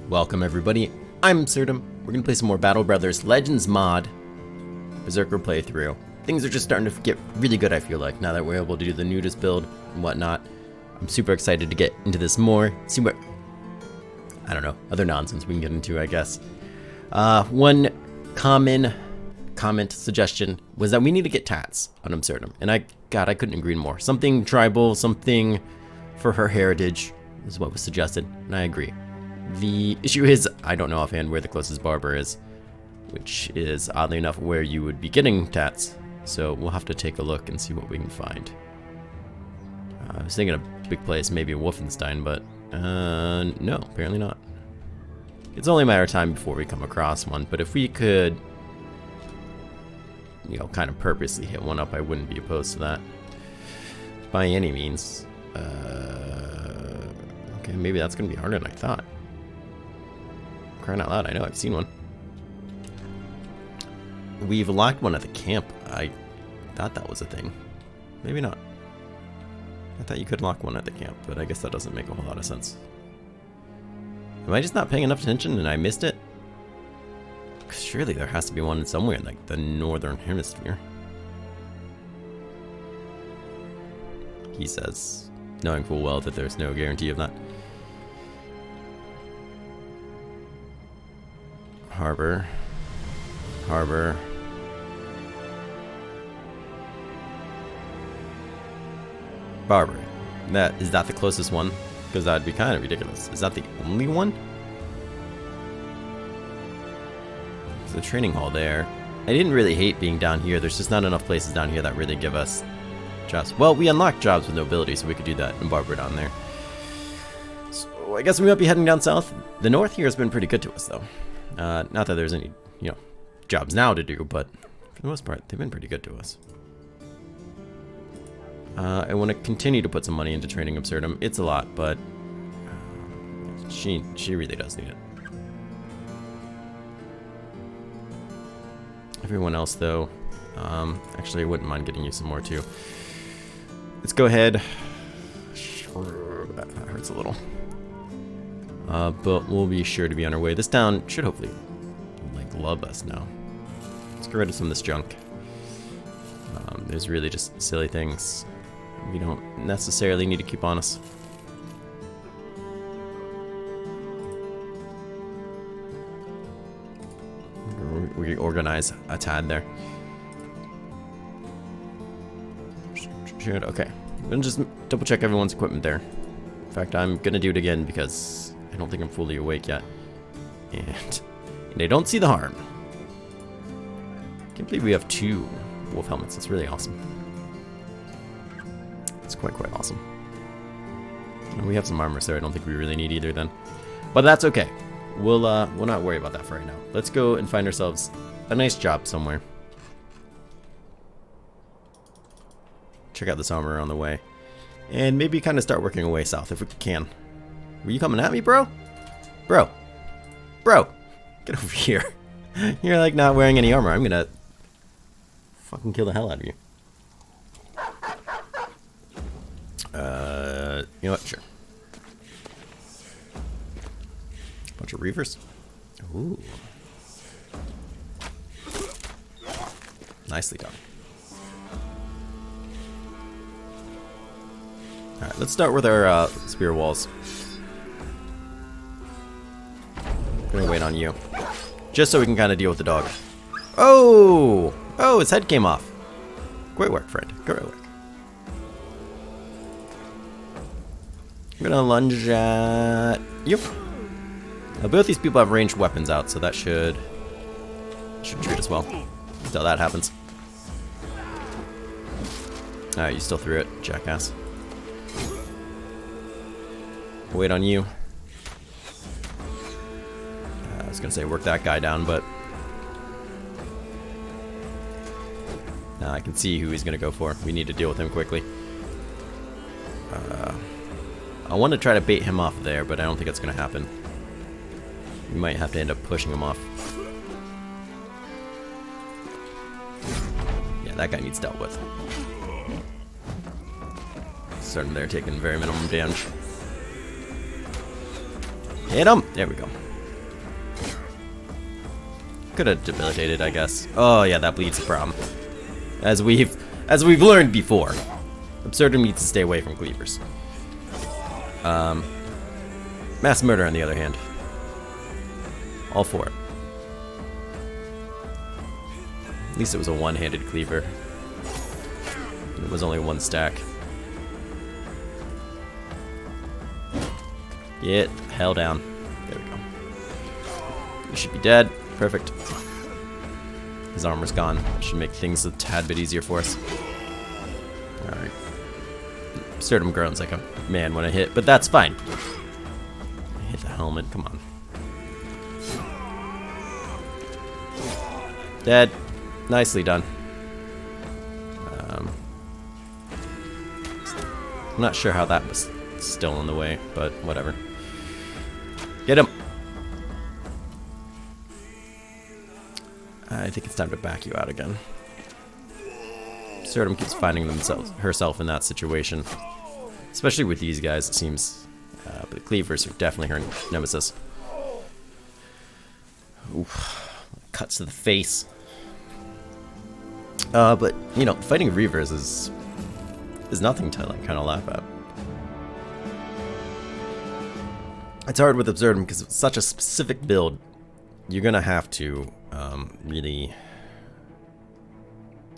Welcome everybody, I'm Absurdum. We're gonna play some more Battle Brothers Legends mod Berserker playthrough. Things are just starting to get really good, I feel like, now that we're able to do the nudist build and whatnot. I'm super excited to get into this more, see what, I don't know, other nonsense we can get into, I guess. One common comment suggestion was that we need to get tats on Absurdum, and I couldn't agree more. Something tribal, something for her heritage is what was suggested, and I agree. The issue is, I don't know offhand where the closest barber is, which is oddly enough where you would be getting tats, so we'll have to take a look and see what we can find. I was thinking a big place, maybe Wolfenstein, but no, apparently not. It's only a matter of time before we come across one, but if we could, you know, kind of purposely hit one up, I wouldn't be opposed to that by any means. Okay, maybe that's gonna be harder than I thought. Crying out loud, I know I've seen one. We've locked one at the camp. I thought that was a thing. Maybe not. I thought you could lock one at the camp, but I guess that doesn't make a whole lot of sense. Am I just not paying enough attention and I missed it? Surely there has to be one somewhere in like the northern hemisphere. He says, knowing full well that there's no guarantee of that. Harbor. Harbor. Barbary. Is that the closest one? Because that'd be kind of ridiculous. Is that the only one? There's a training hall there. I didn't really hate being down here. There's just not enough places down here that really give us jobs. Well, we unlocked jobs with nobility, so we could do that and Barbara down there. So I guess we might be heading down south. The north here has been pretty good to us, though. Not that there's any, you know, jobs now to do, but for the most part, they've been pretty good to us. I want to continue to put some money into training Absurdum. It's a lot, but she really does need it. Everyone else, though, actually, I wouldn't mind getting you some more, too. Let's go ahead. That hurts a little. But we'll be sure to be on our way. This town should hopefully, like, love us now. Let's get rid of some of this junk. There's really just silly things we don't necessarily need to keep on us. We organize a tad there. Okay, I'm gonna just double check everyone's equipment there. In fact, I'm gonna do it again because I don't think I'm fully awake yet. And I don't see the harm. Can't believe we have 2 wolf helmets. That's really awesome. It's quite awesome. And we have some armor, so I don't think we really need either then. But that's okay. We'll not worry about that for right now. Let's go and find ourselves a nice job somewhere. Check out this armor on the way. And maybe kind of start working our way south if we can. Were you coming at me, bro? Bro. Get over here. You're like not wearing any armor. I'm gonna fucking kill the hell out of you. You know what? Sure. Bunch of reavers. Ooh. Nicely done. Alright, let's start with our spear walls. I'm gonna wait on you. Just so we can kind of deal with the dog. Oh! Oh, his head came off. Great work, friend. Great work. I'm gonna lunge at you. Both these people have ranged weapons out, so that should treat us well until that happens. Alright, you still threw it, jackass. Wait on you. I was gonna say work that guy down, but I can see who he's gonna go for. We need to deal with him quickly. I want to try to bait him off there, but I don't think it's gonna happen. We might have to end up pushing him off. Yeah, that guy needs dealt with. Starting there, taking very minimum damage. Hit him! There we go. Could have debilitated, I guess. Oh yeah, that bleed's a problem. As we've learned before. Absurdum needs to stay away from cleavers. Mass murder on the other hand. All for it. At least it was a one-handed cleaver. It was only one stack. Get the hell down. There we go. You should be dead. Perfect. His armor's gone. That should make things a tad bit easier for us. Alright. Absurdum groans like a man when I hit, but that's fine. Hit the helmet, come on. Dead. Nicely done. I'm not sure how that was still in the way, but whatever. Get him! I think it's time to back you out again. Absurdum keeps finding herself in that situation. Especially with these guys, it seems. But the cleavers are definitely her nemesis. Oof. Cuts to the face. But, you know, fighting Reavers is nothing to, like, kind of laugh at. It's hard with Absurdum because it's such a specific build. You're gonna have to really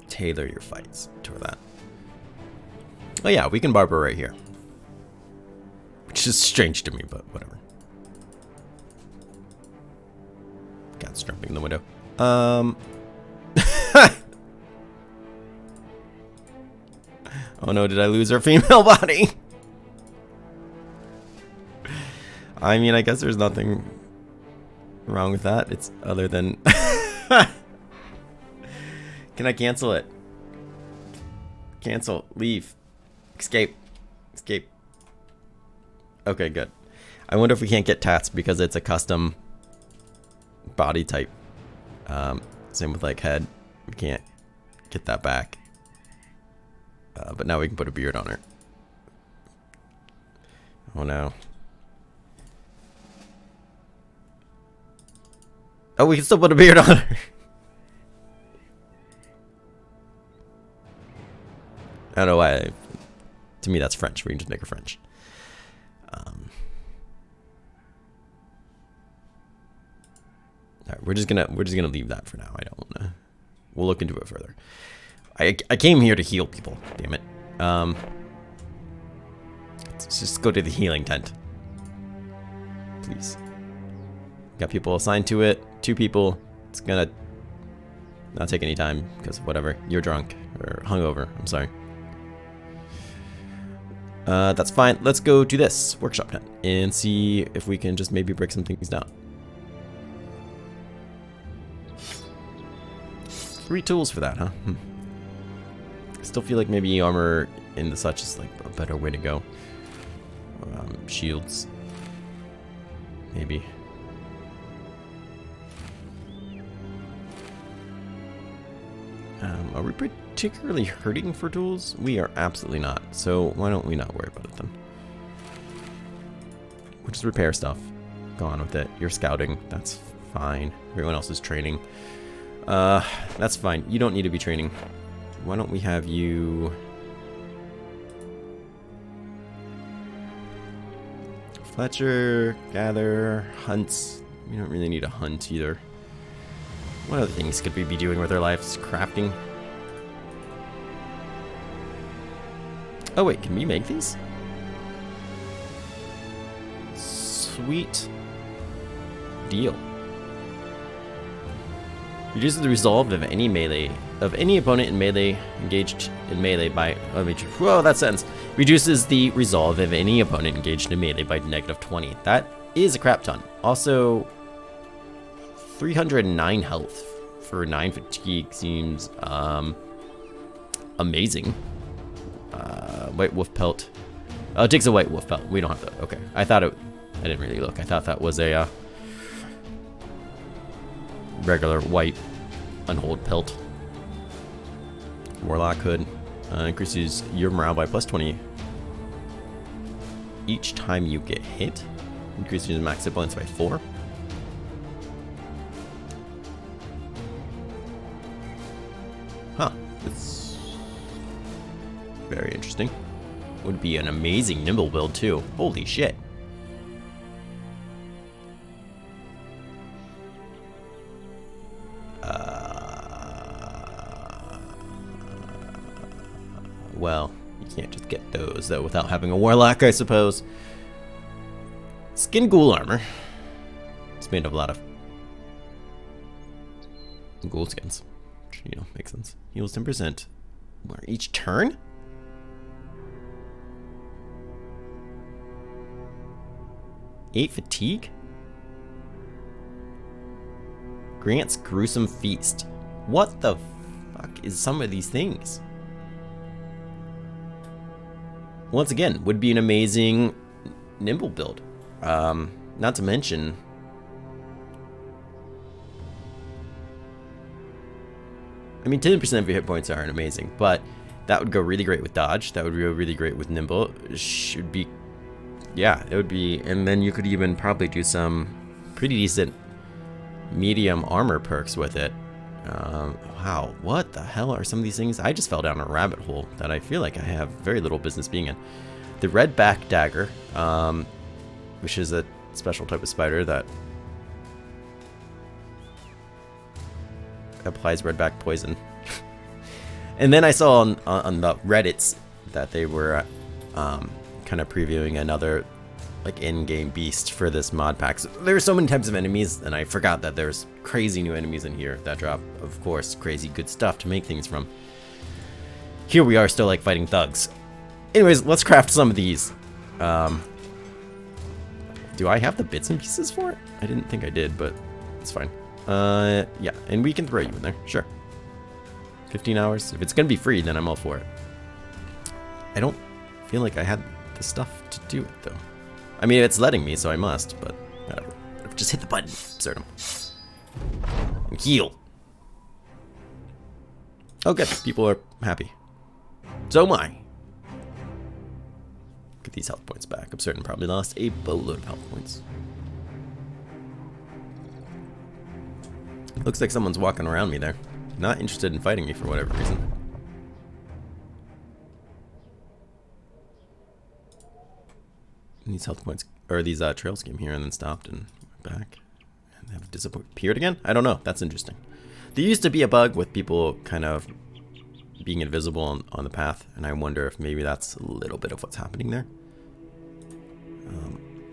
tailor your fights toward that. Oh yeah, we can barber right here. Which is strange to me, but whatever. Cat's jumping in the window. Oh no, did I lose our female body? I mean, I guess there's nothing wrong with that. It's other than... Can I cancel it? Cancel. Leave. Escape. Escape. Okay, good. I wonder if we can't get tats because it's a custom body type. Same with like head. We can't get that back. But now we can put a beard on her. Oh no. Oh, we can still put a beard on her. I don't know why. To me, that's French. We can just make her French. Alright, we're just gonna leave that for now. I don't wanna. We'll look into it further. I came here to heal people. Damn it. Let's just go to the healing tent, please. Got people assigned to it. 2 people. It's gonna not take any time because whatever. You're drunk or hungover. I'm sorry. That's fine. Let's go to this workshop tent and see if we can just maybe break some things down. 3 tools for that, huh? I still feel like maybe armor in the such is like a better way to go. Shields. Maybe. Are we particularly hurting for tools? We are absolutely not. So why don't we not worry about it then? We'll just repair stuff. Go on with it. You're scouting. That's fine. Everyone else is training. That's fine. You don't need to be training. Why don't we have you... Fletcher, gather, hunts. We don't really need a hunt either. What other things could we be doing with our lives? Crafting. Oh wait, can we make these? Sweet deal. Reduces the resolve of any melee of any opponent in melee engaged in melee by whoa, that sentence. Reduces the resolve of any opponent engaged in melee by -20. That is a crap ton. Also 309 health for 9 fatigue seems amazing. White wolf pelt. Oh, it takes a white wolf pelt. We don't have that. Okay. I didn't really look. I thought that was a regular white unhold pelt. Warlock hood. Increases your morale by +20 each time you get hit. Increases your max hit points by 4. Huh. It's very interesting. Would be an amazing nimble build too. Holy shit. Well, you can't just get those though without having a warlock, I suppose. Skin ghoul armor. It's made of a lot of ghoul skins. You know, makes sense. Heals 10% each turn? Eight fatigue? Grants gruesome feast. What the fuck is some of these things? Once again, would be an amazing nimble build. Not to mention, I mean, 10% of your hit points aren't amazing, but that would go really great with dodge. That would go really great with nimble. Should be, yeah, it would be, and then you could even probably do some pretty decent medium armor perks with it. Wow, what the hell are some of these things? I just fell down a rabbit hole that I feel like I have very little business being in. The red back dagger, which is a special type of spider that applies red back poison. And then I saw on the Reddits that they were kind of previewing another like in-game beast for this mod pack. So there are so many types of enemies, and I forgot that there's crazy new enemies in here that drop, of course, crazy good stuff to make things from. Here we are still like fighting thugs. Anyways, let's craft some of these. Do I have the bits and pieces for it? I didn't think I did, but it's fine. Yeah, and we can throw you in there, sure. 15 hours. If it's gonna be free, then I'm all for it. I don't feel like I had the stuff to do it, though. I mean, it's letting me, so I must, but whatever. Just hit the button, Absurdum. And heal. Oh, good. People are happy. So am I. Get these health points back. Absurdum probably lost a boatload of health points. Looks like someone's walking around me there. Not interested in fighting me for whatever reason. And these health points, or these trails came here and then stopped and went back. And have disappeared again? I don't know. That's interesting. There used to be a bug with people kind of being invisible on the path, and I wonder if maybe that's a little bit of what's happening there.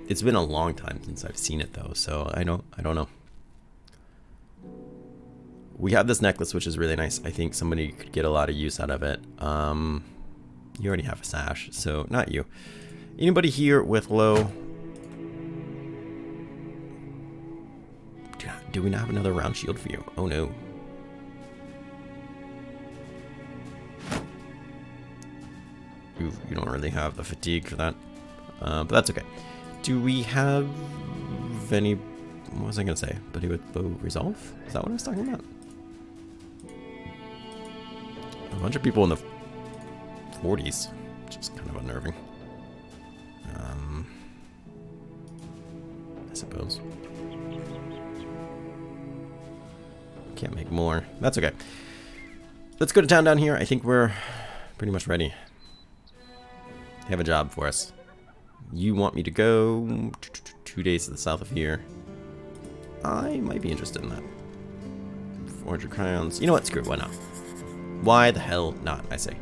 It's been a long time since I've seen it though, so I don't know. We have this necklace, which is really nice. I think somebody could get a lot of use out of it. You already have a sash, so not you. Anybody here with low? Do we not have another round shield for you? Oh no. Ooh, you don't really have the fatigue for that. But that's okay. Do we have any... What was I going to say? Buddy with bow resolve? Is that what I was talking about? A bunch of people in the 40s, which is kind of unnerving. I suppose. Can't make more. That's okay. Let's go to town down here. I think we're pretty much ready. They have a job for us. You want me to go 2 days to the south of here. I might be interested in that. 400 crowns. You know what? Screw it. Why not? Why the hell not, I say.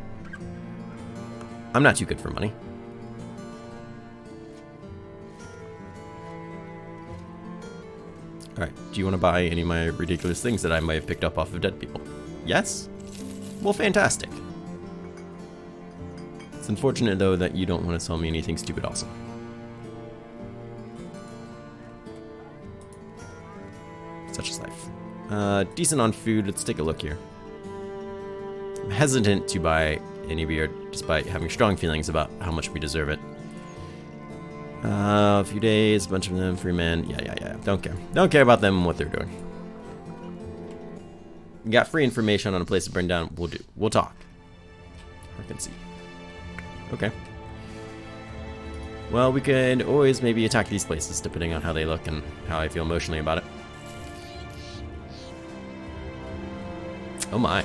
I'm not too good for money. Alright, do you want to buy any of my ridiculous things that I might have picked up off of dead people? Yes? Well, fantastic. It's unfortunate, though, that you don't want to sell me anything stupid awesome. Such is life. Decent on food. Let's take a look here. I'm hesitant to buy any beer, despite having strong feelings about how much we deserve it. A few days, a bunch of them, free men. Yeah. Don't care. Don't care about them and what they're doing. We got free information on a place to burn down. We'll talk. Perk and Seer. Okay. Well, we could always maybe attack these places, depending on how they look and how I feel emotionally about it. Oh my.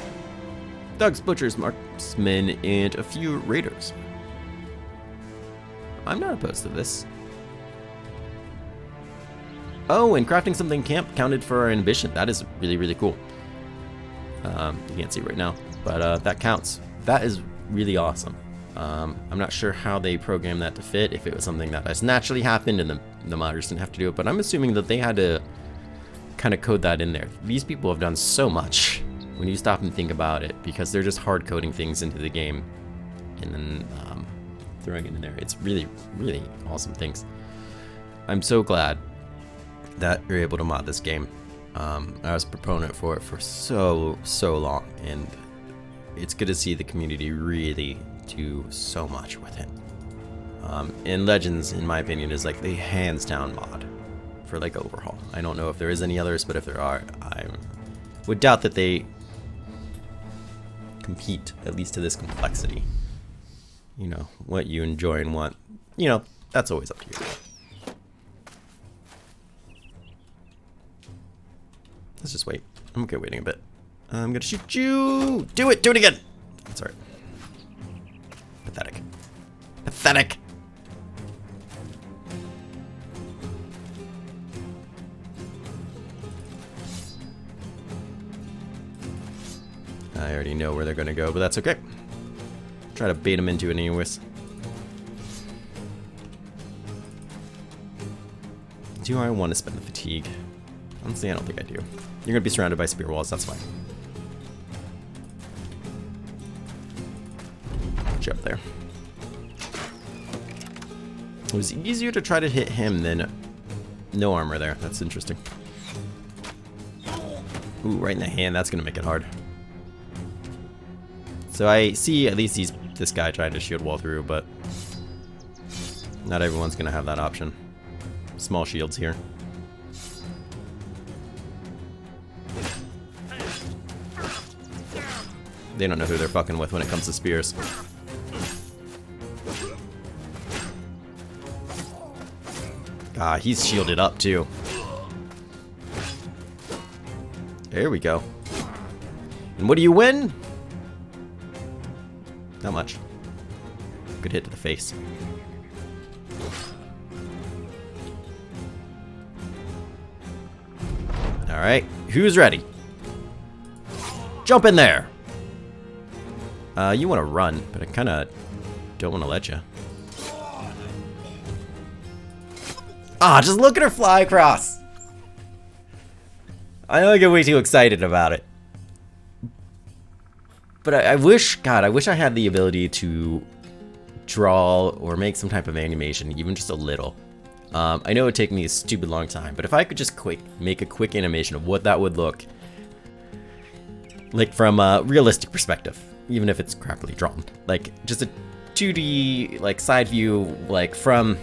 thugs, butchers, marksmen, and a few raiders. I'm not opposed to this. Oh, and crafting something camp counted for our ambition. That is really, really cool. You can't see right now, but that counts. That is really awesome. I'm not sure how they programmed that to fit, if it was something that has naturally happened and the modders didn't have to do it, but I'm assuming that they had to kind of code that in there. These people have done so much when you stop and think about it, because they're just hard coding things into the game and then throwing it in there. It's really, really awesome things. I'm so glad that you're able to mod this game. I was a proponent for it for so long, and it's good to see the community really do so much with it. And Legends, in my opinion, is like the hands down mod for like overhaul. I don't know if there is any others, but if there are, I would doubt that they compete, at least to this complexity. You know, what you enjoy and want, you know, that's always up to you. Let's just wait. I'm okay waiting a bit. I'm gonna shoot you! Do it! Do it again! That's alright. Pathetic. Pathetic! I already know where they're gonna go, but that's okay. Try to bait them into it anyways. Do I want to spend the fatigue? Honestly, I don't think I do. You're gonna be surrounded by spear walls, that's fine. Put you up there. It was easier to try to hit him than no armor there. That's interesting. Ooh, right in the hand, that's gonna make it hard. So I see at least this guy trying to shield wall through, but not everyone's gonna have that option. Small shields here. They don't know who they're fucking with when it comes to spears. Ah, he's shielded up too. There we go. And what do you win? Not much. Good hit to the face. Alright, who's ready? Jump in there! You want to run, but I kind of don't want to let you. Ah, just look at her fly across! I know I get way too excited about it. But I wish, God, I wish I had the ability to draw or make some type of animation, even just a little. I know it would take me a stupid long time, but if I could just make a quick animation of what that would look like from a realistic perspective, even if it's crappily drawn. Like, just a 2D, like, side view, like, from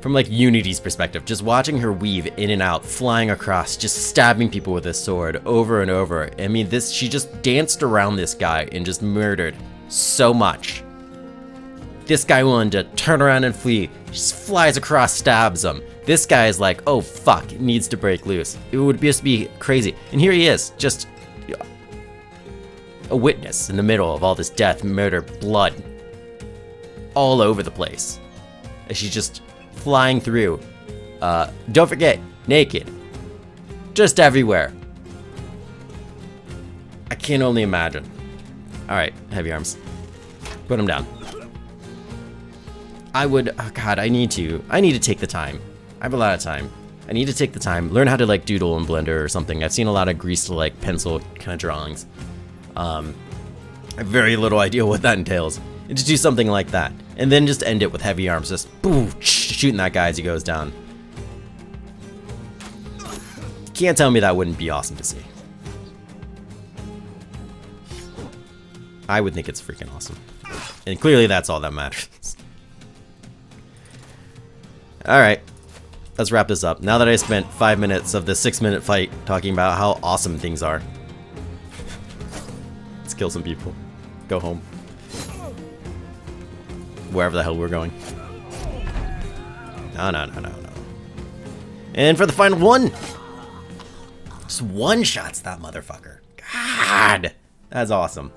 like, Unity's perspective. Just watching her weave in and out, flying across, just stabbing people with this sword over and over. I mean, she just danced around this guy and just murdered so much. This guy wanted to turn around and flee. Just flies across, stabs him. This guy is like, oh, fuck, it needs to break loose. It would just be crazy. And here he is, just a witness in the middle of all this death, murder, blood, all over the place. As she's just flying through. Don't forget, naked. Just everywhere. I can only imagine. Alright, heavy arms. Put him down. Oh God, I need to take the time. I have a lot of time. I need to take the time, learn how to like doodle in Blender or something. I've seen a lot of greased like pencil kind of drawings. I have very little idea what that entails. And just do something like that. And then just end it with heavy arms, just boom, shooting that guy as he goes down. You can't tell me that wouldn't be awesome to see. I would think it's freaking awesome. And clearly that's all that matters. Alright, let's wrap this up. Now that I spent 5 minutes of the 6-minute fight talking about how awesome things are. Let's kill some people. Go home. Wherever the hell we're going. No. And for the final one! Just one-shots that motherfucker. God! That's awesome.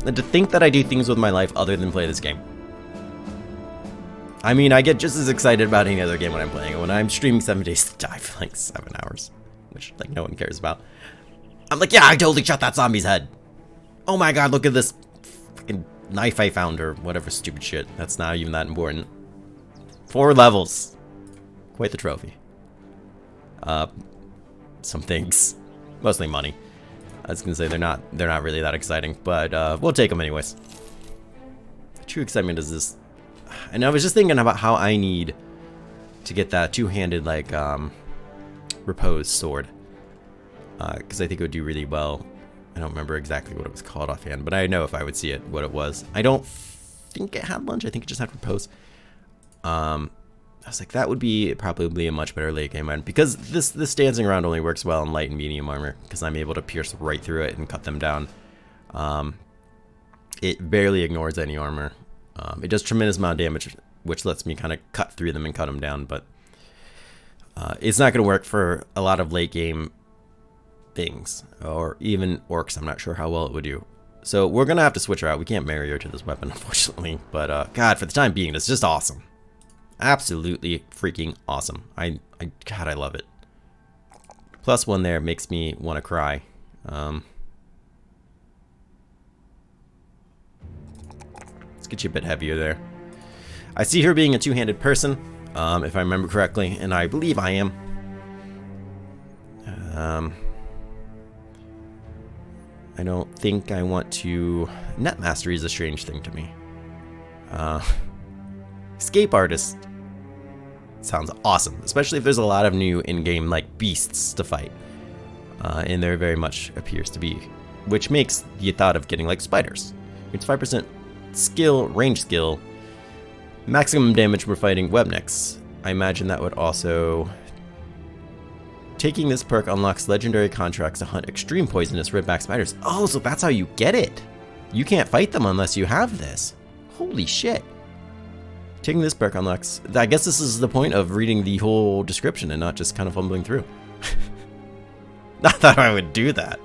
And to think that I do things with my life other than play this game. I mean, I get just as excited about any other game when I'm playing it. When I'm streaming 7 days to die for like 7 hours, which like no one cares about. I'm like, yeah, I totally shot that zombie's head. Oh my god, look at this freaking knife I found or whatever stupid shit. That's not even that important. 4 levels. Quite the trophy. Some things. Mostly money. I was gonna say they're not really that exciting, but we'll take them anyways. The true excitement is this. And I was just thinking about how I need to get that two-handed like repose sword, because I think it would do really well. I don't remember exactly what it was called offhand, but I know if I would see it, what it was. I don't think it had lunge. I think it just had repose. I was like, that would be probably a much better late game item, because this dancing around only works well in light and medium armor, because I'm able to pierce right through it and cut them down. It barely ignores any armor. It does tremendous amount of damage, which lets me kind of cut through them and cut them down, but it's not going to work for a lot of late game things, or even orcs. I'm not sure how well it would do. So we're going to have to switch her out. We can't marry her to this weapon, unfortunately, but God, for the time being, it's just awesome. Absolutely freaking awesome. God, I love it. +1 there makes me want to cry. Let's get you a bit heavier there. I see her being a two-handed person, if I remember correctly, and I believe I am. I don't think I want to... Net mastery is a strange thing to me. Escape artist sounds awesome, especially if there's a lot of new in-game like beasts to fight, and there very much appears to be, which makes the thought of getting like spiders. It's 5% skill, range skill, maximum damage for fighting webnicks. I imagine that would also... Taking this perk unlocks legendary contracts to hunt extreme poisonous redback spiders. Oh, so that's how you get it. You can't fight them unless you have this. Holy shit. Taking this perk unlocks... I guess this is the point of reading the whole description and not just kind of fumbling through. Not that I would do that.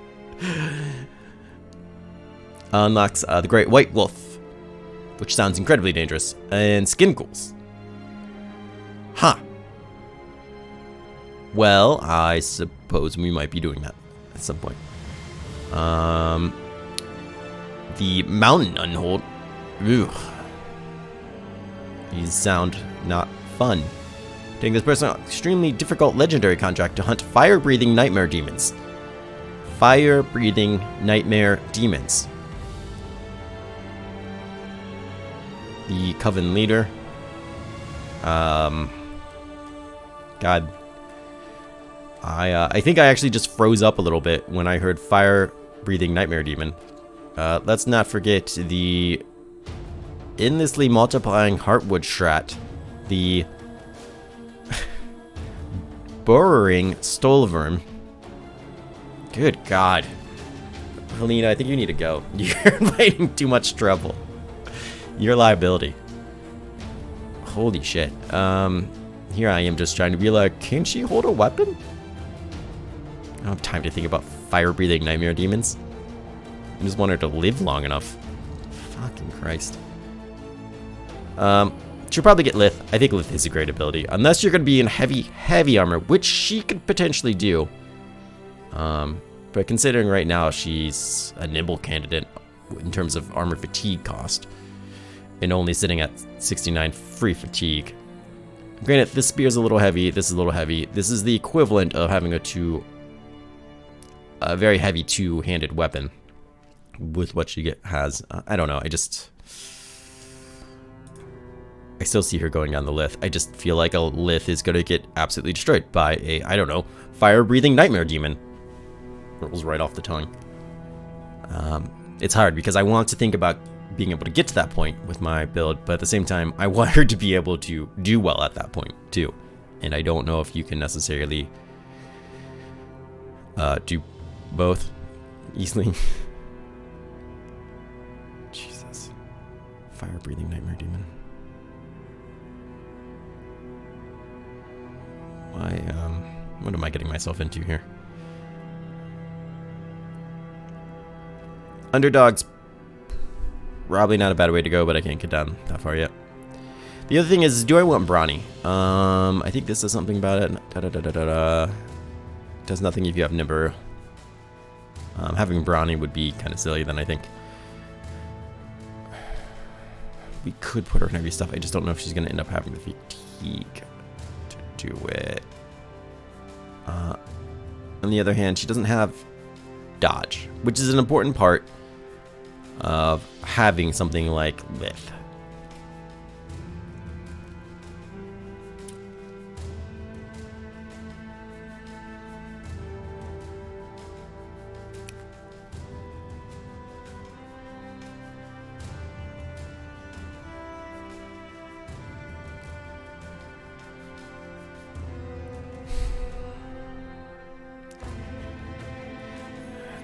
Unlocks the Great White Wolf, which sounds incredibly dangerous, and skin ghouls. Huh. Well, I suppose we might be doing that at some point. The Mountain Unhold. Ugh. These sound not fun. Taking this person extremely difficult legendary contract to hunt fire-breathing nightmare demons. Fire-breathing nightmare demons. The Coven leader. God. I think I actually just froze up a little bit when I heard fire-breathing nightmare demon. Let's not forget the endlessly multiplying heartwood shrat, the burrowing stolverm. Good God, Helena, I think you need to go. You're inviting too much trouble. You're a liability. Holy shit. Here I am just trying to be like, can she hold a weapon? I don't have time to think about fire-breathing nightmare demons. I just want her to live long enough. Fucking Christ. She'll probably get Lith. I think Lith is a great ability. Unless you're going to be in heavy armor, which she could potentially do. But considering right now she's a nimble candidate in terms of armor fatigue cost. And only sitting at 69 free fatigue. Granted, this spear is a little heavy. This is a little heavy. This is the equivalent of having a very heavy two-handed weapon with what she has. I don't know. I still see her going down the Lith. I just feel like a Lith is going to get absolutely destroyed by a, I don't know, fire-breathing nightmare demon. Rolls right off the tongue. It's hard because I want to think about being able to get to that point with my build, but at the same time, I want her to be able to do well at that point too. And I don't know if you can necessarily do both easily. Jesus. Fire-breathing nightmare demon. What am I getting myself into here? Underdog's probably not a bad way to go, but I can't get down that far yet. The other thing is, do I want brawny? I think this is something about it. Does nothing if you have Nimber. Having brawny would be kind of silly then, I think. We could put her in heavy stuff. I just don't know if she's going to end up having the fatigue to do it. On the other hand, she doesn't have dodge, which is an important part of having something like Lith.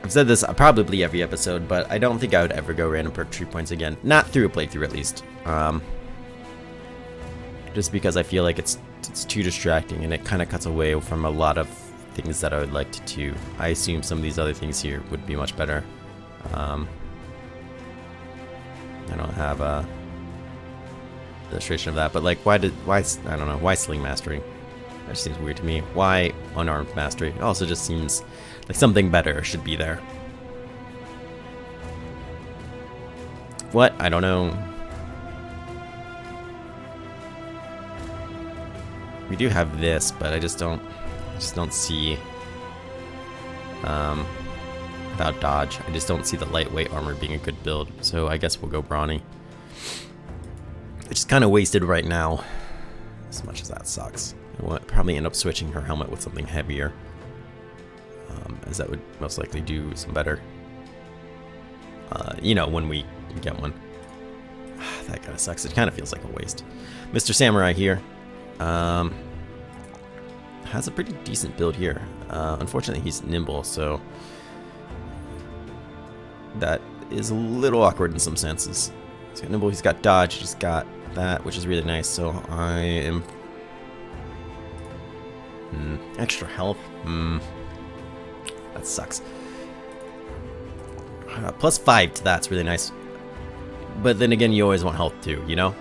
I've said this probably every episode, but I don't think I would ever go random perk tree points again. Not through a playthrough, at least. Just because I feel like it's too distracting, and it kind of cuts away from a lot of things that I would like to do. I assume some of these other things here would be much better. I don't have a illustration of that, but like, why I don't know, why sling mastery? That just seems weird to me. Why unarmed mastery? It also just seems like something better should be there. What? I don't know. We do have this, but I just don't see without dodge. I just don't see the lightweight armor being a good build. So I guess we'll go brawny. Which is kind of wasted right now. As much as that sucks. We'll probably end up switching her helmet with something heavier. As that would most likely do some better. You know, when we get one. That kind of sucks. It kind of feels like a waste. Mr. Samurai here. Has a pretty decent build here. Unfortunately, he's nimble, so that is a little awkward in some senses. He's got nimble, he's got dodge, he's got that, which is really nice. So I am extra health. That sucks. +5 to that's really nice. But then again, you always want health too, you know?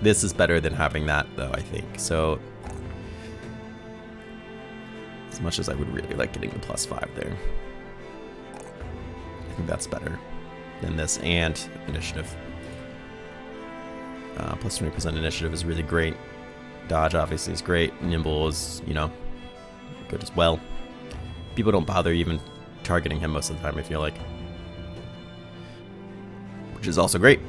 This is better than having that, though, I think. So, as much as I would really like getting the +5 there, I think that's better than this, and initiative. Plus 20% initiative is really great. Dodge, obviously, is great. Nimble is, you know, good as well. People don't bother even targeting him most of the time, I feel like. Which is also great.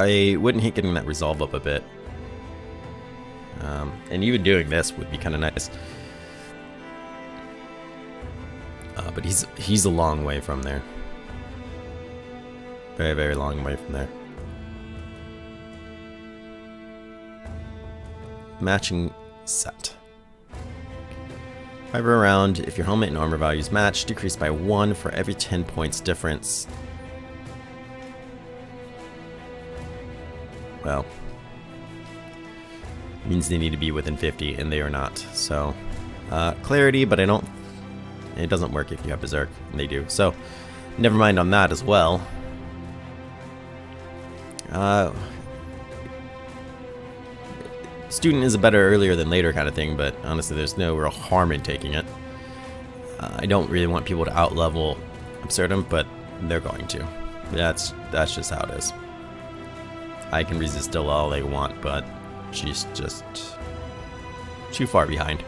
I wouldn't hate getting that resolve up a bit. And even doing this would be kind of nice. But he's a long way from there. Very, very long way from there. Matching set. Fiber around, if your helmet and armor values match, decrease by 1 for every 10 points difference. Well, means they need to be within 50, and they are not. So, clarity, but it doesn't work if you have Berserk, and they do. So, never mind on that as well. Student is a better earlier than later kind of thing, but honestly, there's no real harm in taking it. I don't really want people to outlevel Absurdum, but they're going to. That's just how it is. I can resist still all they want, but she's just too far behind.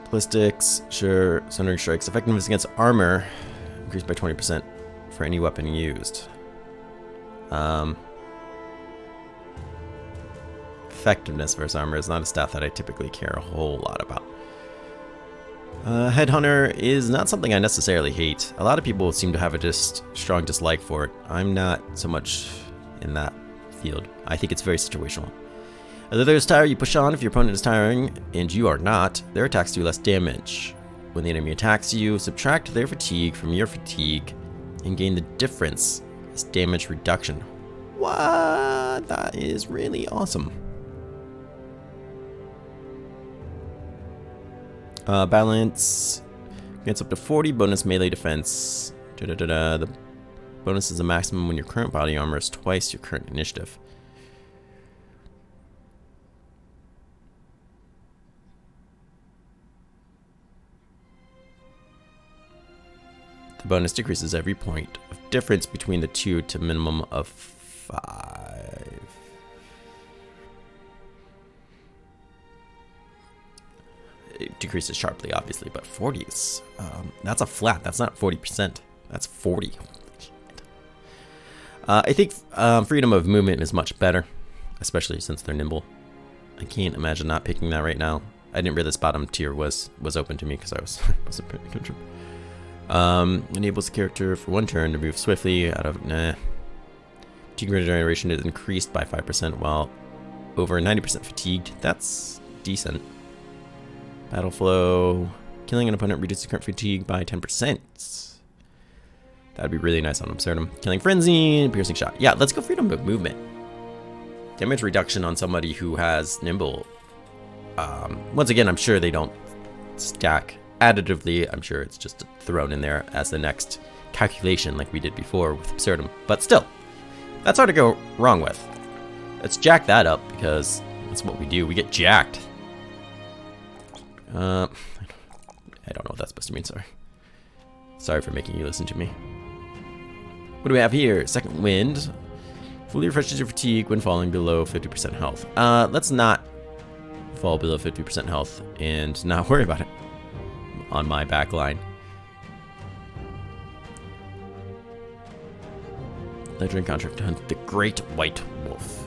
Ballistics, sure. Sundering strikes. Effectiveness against armor increased by 20% for any weapon used. Effectiveness versus armor is not a stat that I typically care a whole lot about. Headhunter is not something I necessarily hate. A lot of people seem to have a strong dislike for it. I'm not so much in that field. I think it's very situational. As others tire, you push on. If your opponent is tiring and you are not, their attacks do less damage. When the enemy attacks you, subtract their fatigue from your fatigue and gain the difference as damage reduction. What? That is really awesome. Balance gets up to 40 bonus melee defense. The bonus is a maximum when your current body armor is twice your current initiative. The bonus decreases every point of difference between the two to a minimum of 5. It decreases sharply, obviously, but 40 is, that's a flat. That's not 40%. That's 40. I think freedom of movement is much better, especially since they're nimble. I can't imagine not picking that right now. I didn't realize bottom tier was open to me because I wasn't paying attention. Enables the character for 1 turn to move swiftly out of fatigue regeneration is increased by 5% while over 90% fatigued. That's decent. Battle flow. Killing an opponent reduces current fatigue by 10%. That'd be really nice on Absurdum. Killing frenzy, piercing shot. Yeah, let's go freedom of movement. Damage reduction on somebody who has nimble. Once again, I'm sure they don't stack additively. I'm sure it's just thrown in there as the next calculation like we did before with Absurdum. But still, that's hard to go wrong with. Let's jack that up because that's what we do. We get jacked. I don't know what that's supposed to mean, sorry. Sorry for making you listen to me. What do we have here? Second wind. Fully refreshes your fatigue when falling below 50% health. Let's not fall below 50% health and not worry about it on my back line. Legendary contract to hunt the Great White Wolf.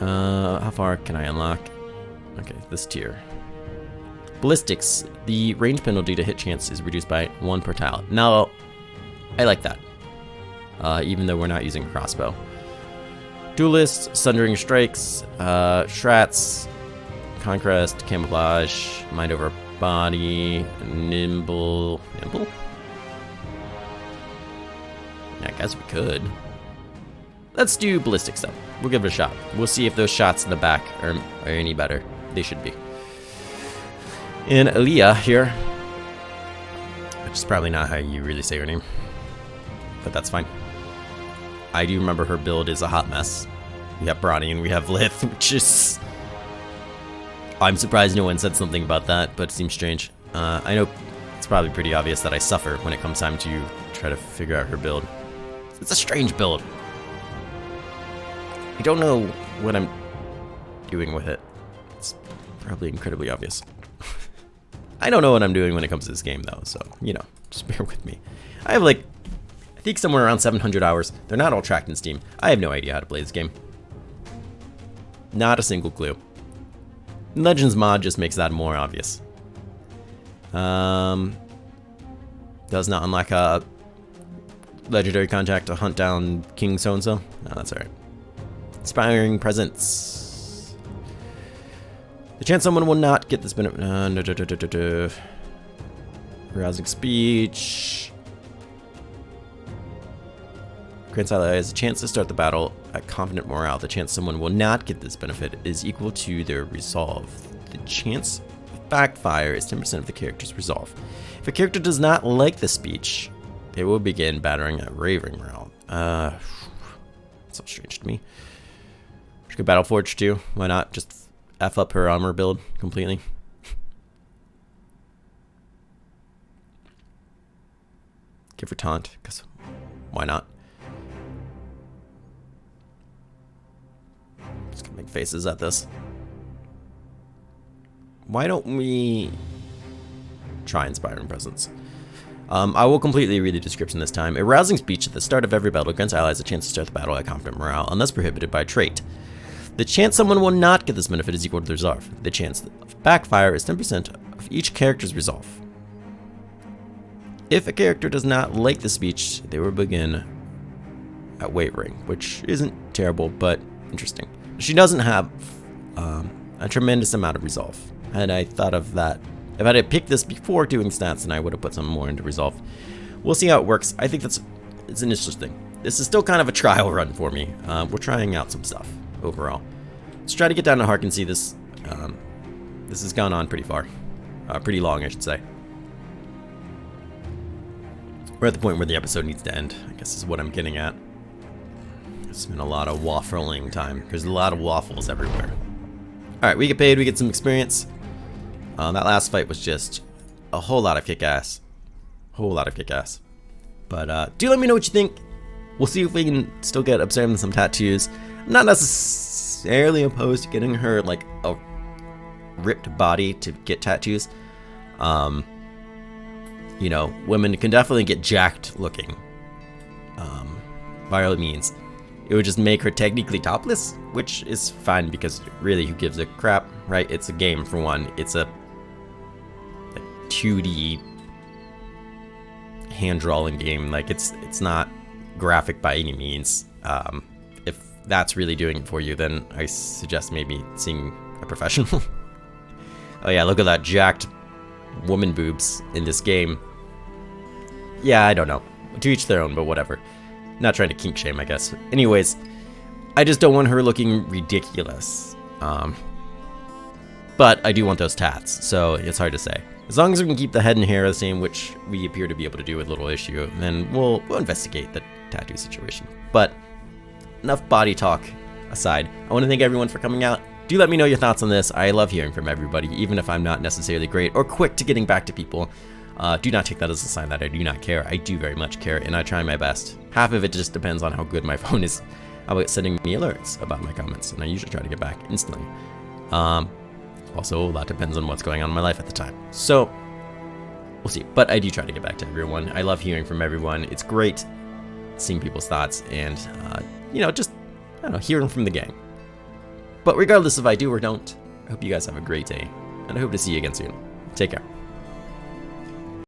How far can I unlock? Okay, this tier. Ballistics. The range penalty to hit chance is reduced by 1 per tile. Now, I like that. Even though we're not using a crossbow. Duelist, Sundering Strikes, Shrats, Conquest, Camouflage, Mind Over Body, Nimble. Nimble? Yeah, I guess we could. Let's do ballistics though. We'll give it a shot. We'll see if those shots in the back are any better. They should be. And Aaliyah here, which is probably not how you really say her name, but that's fine. I do remember her build is a hot mess. We have Brawny and we have Lith, which is... I'm surprised no one said something about that, but it seems strange. I know it's probably pretty obvious that I suffer when it comes time to try to figure out her build. It's a strange build. I don't know what I'm doing with it. It's probably incredibly obvious. I don't know what I'm doing when it comes to this game, though, so, you know, just bear with me. I have, like, I think somewhere around 700 hours. They're not all tracked in Steam. I have no idea how to play this game. Not a single clue. Legends mod just makes that more obvious. Does not unlock a legendary contact to hunt down King so-and-so. No, that's alright. Inspiring presence. The chance someone will not get this benefit. Arousing speech. Grants allies a chance to start the battle at confident morale. The chance someone will not get this benefit is equal to their resolve. The chance of backfire is 10% of the character's resolve. If a character does not like the speech, they will begin battering at raving morale. That's so strange to me. She could Battle Forge too. Why not? Just F up her armor build completely. Give her taunt, because why not? Just gonna make faces at this. Why don't we try Inspiring Presence? I will completely read the description this time. A rousing speech at the start of every battle grants allies a chance to start the battle at confident morale, unless prohibited by trait. The chance someone will not get this benefit is equal to their resolve. The chance of backfire is 10% of each character's resolve. If a character does not like the speech, they will begin at wavering, which isn't terrible, but interesting. She doesn't have a tremendous amount of resolve, and I thought of that If I had picked this before doing stats, then I would have put some more into resolve. We'll see how it works. I think it's an interesting. This is still kind of a trial run for me. We're trying out some stuff overall. Let's try to get down to Hark and see this. This has gone on pretty far. Pretty long, I should say. We're at the point where the episode needs to end, I guess is what I'm getting at. It's been a lot of waffling time. There's a lot of waffles everywhere. Alright, we get paid, we get some experience. That last fight was just a whole lot of kick-ass. Whole lot of kick-ass. But do let me know what you think. We'll see if we can still get Absurdum some tattoos. I'm not necessarily opposed to getting her like a ripped body to get tattoos. You know, women can definitely get jacked looking. By all means. It would just make her technically topless, which is fine because really who gives a crap, right? It's a game for one. It's a 2D hand drawing game. Like it's not graphic by any means. If that's really doing it for you, then I suggest maybe seeing a professional. Oh yeah, look at that jacked woman boobs in this game. Yeah, I don't know. To each their own, but whatever. Not trying to kink shame, I guess. Anyways, I just don't want her looking ridiculous. But I do want those tats, so it's hard to say. As long as we can keep the head and hair the same, which we appear to be able to do with little issue, then we'll investigate the tattoo situation. But enough body talk aside. I want to thank everyone for coming out. Do let me know your thoughts on this. I love hearing from everybody, even if I'm not necessarily great or quick to getting back to people. Do not take that as a sign that I do not care. I do very much care, and I try my best. Half of it just depends on how good my phone is about sending me alerts about my comments, and I usually try to get back instantly. Also, a lot depends on what's going on in my life at the time. So, we'll see. But I do try to get back to everyone. I love hearing from everyone. It's great seeing people's thoughts and, you know, just, I don't know, hearing from the gang. But regardless if I do or don't, I hope you guys have a great day, and I hope to see you again soon. Take care.